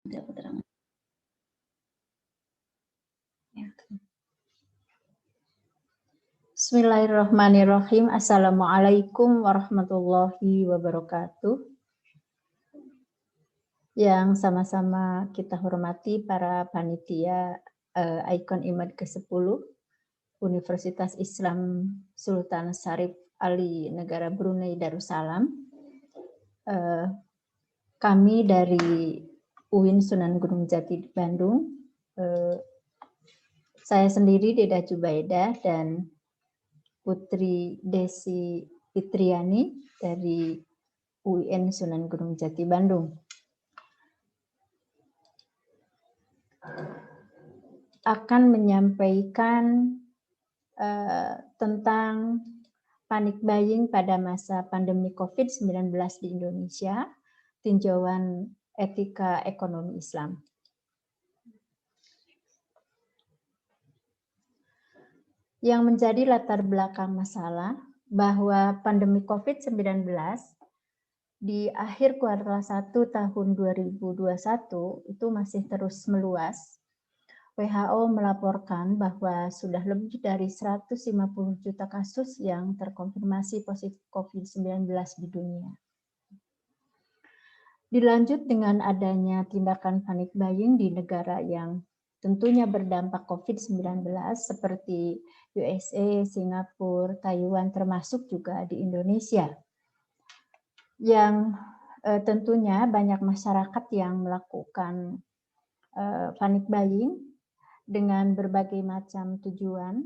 Tidak keterangan. Ya. Bismillahirrahmanirrahim. Assalamualaikum warahmatullahi wabarakatuh. Yang sama-sama kita hormati para panitia Ikon Imad ke-10 Universitas Islam Sultan Syarif Ali Negara Brunei Darussalam. Kami dari UIN Sunan Gunung Jati Bandung. Saya sendiri Deda Jubaida dan Putri Desi Fitriani dari UIN Sunan Gunung Jati Bandung. Akan menyampaikan tentang panic buying pada masa pandemi COVID-19 di Indonesia, tinjauan etika ekonomi Islam. Yang menjadi latar belakang masalah bahwa pandemi COVID-19 di akhir kuartal 1 tahun 2021 itu masih terus meluas. WHO melaporkan bahwa sudah lebih dari 150 juta kasus yang terkonfirmasi positif COVID-19 di dunia. Dilanjut dengan adanya tindakan panic buying di negara yang tentunya berdampak COVID-19 seperti USA, Singapura, Taiwan, termasuk juga di Indonesia. Yang tentunya banyak masyarakat yang melakukan panic buying dengan berbagai macam tujuan.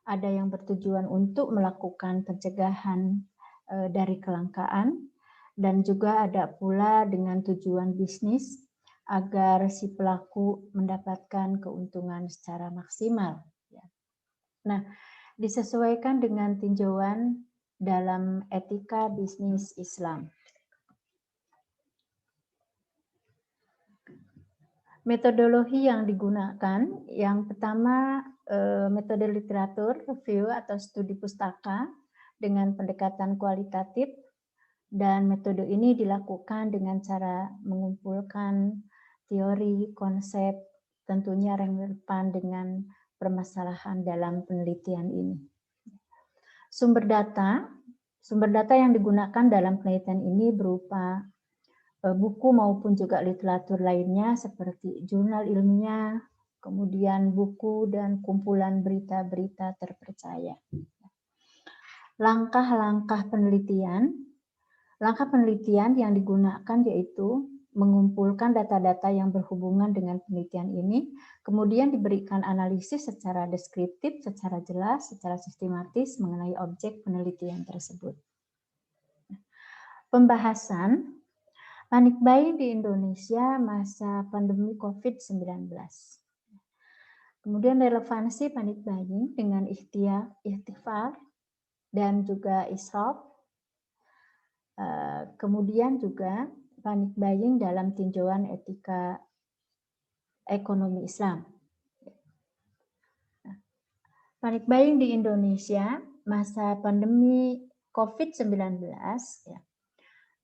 Ada yang bertujuan untuk melakukan pencegahan dari kelangkaan, dan juga ada pula dengan tujuan bisnis agar si pelaku mendapatkan keuntungan secara maksimal. Nah, disesuaikan dengan tinjauan dalam etika bisnis Islam. Metodologi yang digunakan, yang pertama metode literatur, review atau studi pustaka dengan pendekatan kualitatif, dan metode ini dilakukan dengan cara mengumpulkan teori, konsep, tentunya relevan dengan permasalahan dalam penelitian ini. Sumber data yang digunakan dalam penelitian ini berupa buku maupun juga literatur lainnya seperti jurnal ilmiah, kemudian buku dan kumpulan berita-berita terpercaya. Langkah penelitian yang digunakan yaitu mengumpulkan data-data yang berhubungan dengan penelitian ini, kemudian diberikan analisis secara deskriptif, secara jelas, secara sistematis mengenai objek penelitian tersebut. Pembahasan panic buying di Indonesia masa pandemi COVID-19. Kemudian relevansi panic buying dengan ikhtiar dan juga israf. Kemudian juga panic buying dalam tinjauan etika ekonomi Islam. Panic buying di Indonesia masa pandemi COVID-19.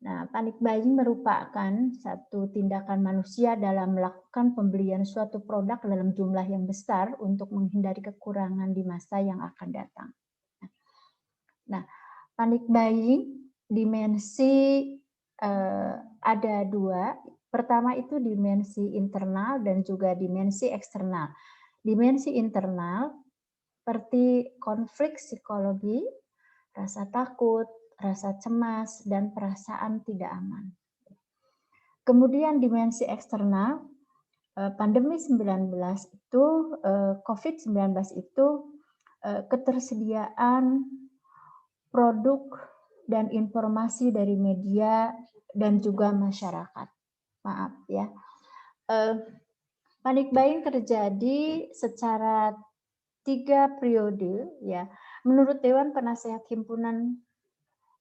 Nah, panic buying merupakan satu tindakan manusia dalam melakukan pembelian suatu produk dalam jumlah yang besar untuk menghindari kekurangan di masa yang akan datang. Nah, panic buying dimensi ada dua. Pertama itu dimensi internal dan juga dimensi eksternal. Dimensi internal seperti konflik psikologi, rasa takut, rasa cemas, dan perasaan tidak aman. Kemudian dimensi eksternal, pandemi 19 itu, COVID-19 itu ketersediaan produk dan informasi dari media dan juga masyarakat. Maaf ya. Panic buying terjadi secara 3 periode ya. Menurut Dewan Penasehat Himpunan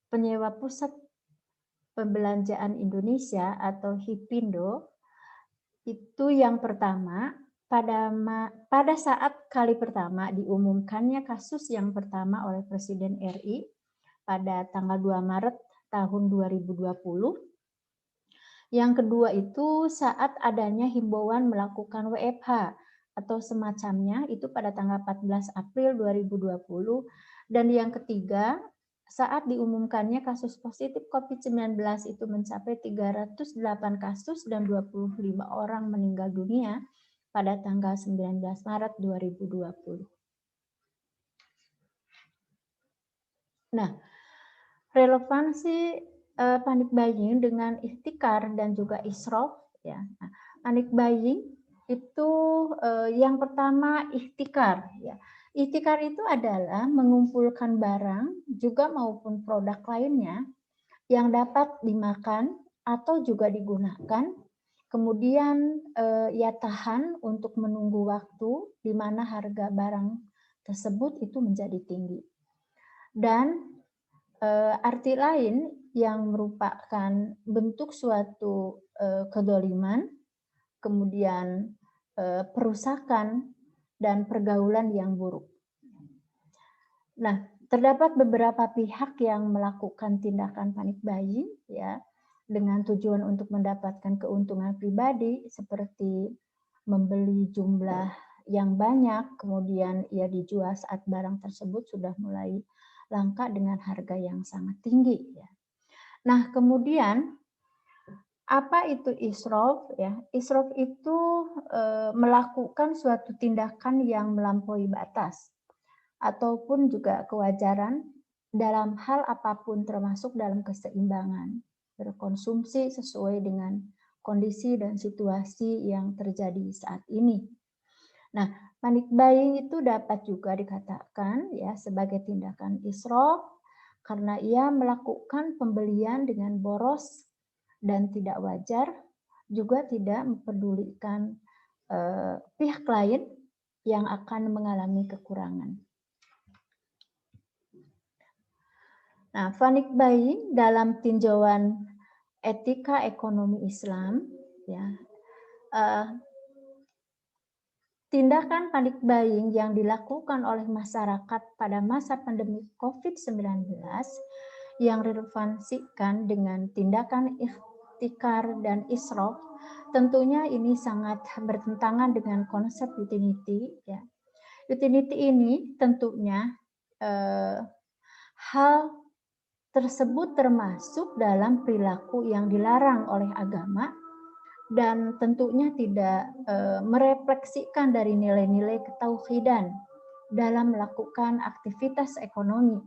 Penyewa Pusat Pembelanjaan Indonesia atau HIPINDO, itu yang pertama pada saat kali pertama diumumkannya kasus yang pertama oleh Presiden RI pada tanggal 2 Maret tahun 2020, Yang kedua itu saat adanya himbauan melakukan WFH atau semacamnya itu pada tanggal 14 April 2020. Dan yang ketiga, saat diumumkannya kasus positif COVID-19 itu mencapai 308 kasus dan 25 orang meninggal dunia pada tanggal 19 Maret 2020. Nah, relevansi panic buying dengan ihtikar dan juga israf ya. Nah, panic buying itu yang pertama ihtikar ya. Ihtikar itu adalah mengumpulkan barang juga maupun produk lainnya yang dapat dimakan atau juga digunakan, kemudian ia tahan untuk menunggu waktu di mana harga barang tersebut itu menjadi tinggi. Dan arti lain yang merupakan bentuk suatu kedoliman, kemudian perusakan dan pergaulan yang buruk. Nah, terdapat beberapa pihak yang melakukan tindakan panic buying ya dengan tujuan untuk mendapatkan keuntungan pribadi seperti membeli jumlah yang banyak, kemudian ia dijual saat barang tersebut sudah mulai langka dengan harga yang sangat tinggi ya. Nah, kemudian apa itu israf ya? Israf itu melakukan suatu tindakan yang melampaui batas ataupun juga kewajaran dalam hal apapun termasuk dalam keseimbangan, berkonsumsi sesuai dengan kondisi dan situasi yang terjadi saat ini. Nah, panic buying itu dapat juga dikatakan ya sebagai tindakan israf karena ia melakukan pembelian dengan boros dan tidak wajar, juga tidak mempedulikan pihak lain yang akan mengalami kekurangan. Nah, panic buying dalam tinjauan etika ekonomi Islam, ya, tindakan panic buying yang dilakukan oleh masyarakat pada masa pandemi COVID-19 yang relevansikan dengan tindakan ihtikar dan israf, tentunya ini sangat bertentangan dengan konsep utility. Ya. Utility ini tentunya hal tersebut termasuk dalam perilaku yang dilarang oleh agama dan tentunya tidak merefleksikan dari nilai-nilai ketauhidan dalam melakukan aktivitas ekonomi.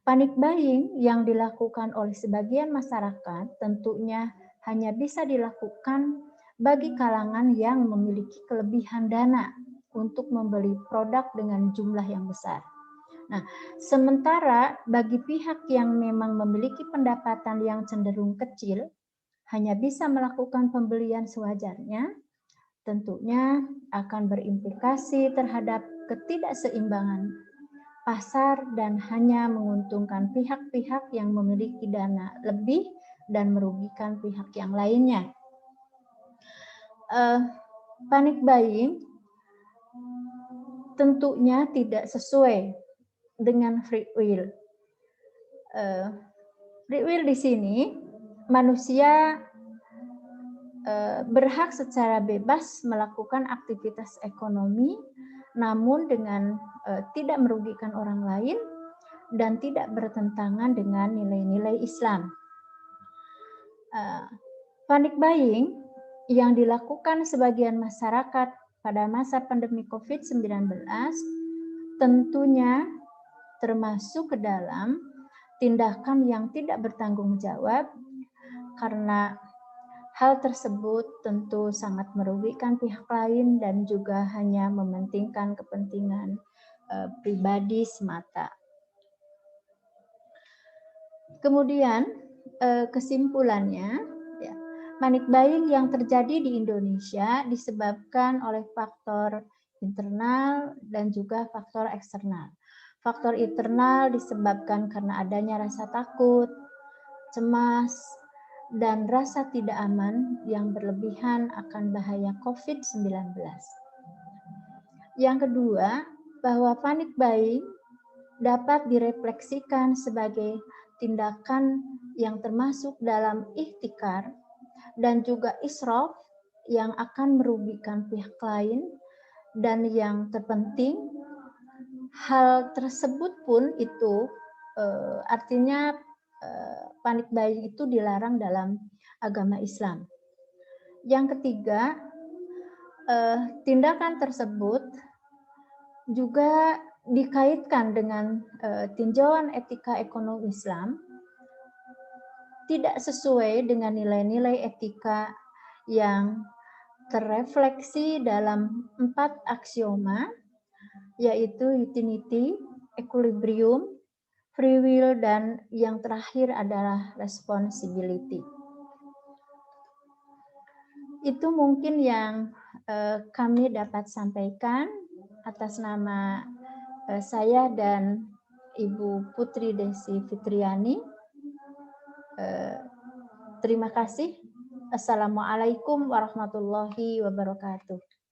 Panic buying yang dilakukan oleh sebagian masyarakat tentunya hanya bisa dilakukan bagi kalangan yang memiliki kelebihan dana untuk membeli produk dengan jumlah yang besar. Nah, sementara bagi pihak yang memang memiliki pendapatan yang cenderung kecil, hanya bisa melakukan pembelian sewajarnya, tentunya akan berimplikasi terhadap ketidakseimbangan pasar dan hanya menguntungkan pihak-pihak yang memiliki dana lebih dan merugikan pihak yang lainnya. Panic buying tentunya tidak sesuai dengan free will. Free will di sini manusia berhak secara bebas melakukan aktivitas ekonomi, namun dengan tidak merugikan orang lain dan tidak bertentangan dengan nilai-nilai Islam. Panic buying yang dilakukan sebagian masyarakat pada masa pandemi COVID-19 tentunya termasuk ke dalam tindakan yang tidak bertanggung jawab karena hal tersebut tentu sangat merugikan pihak lain dan juga hanya mementingkan kepentingan pribadi semata. Kemudian kesimpulannya, ya, panic buying yang terjadi di Indonesia disebabkan oleh faktor internal dan juga faktor eksternal. Faktor internal disebabkan karena adanya rasa takut, cemas, dan rasa tidak aman yang berlebihan akan bahaya COVID-19. Yang kedua, bahwa panic buying dapat direfleksikan sebagai tindakan yang termasuk dalam ihtikar dan juga israf yang akan merugikan pihak lain, dan yang terpenting hal tersebut pun itu artinya panik buying itu dilarang dalam agama Islam. Yang ketiga, tindakan tersebut juga dikaitkan dengan tinjauan etika ekonomi Islam, tidak sesuai dengan nilai-nilai etika yang terrefleksi dalam 4 aksioma, yaitu utility, equilibrium, free will, dan yang terakhir adalah responsibility. Itu mungkin yang kami dapat sampaikan atas nama saya dan Ibu Putri Desi Fitriani. Terima kasih. Assalamualaikum warahmatullahi wabarakatuh.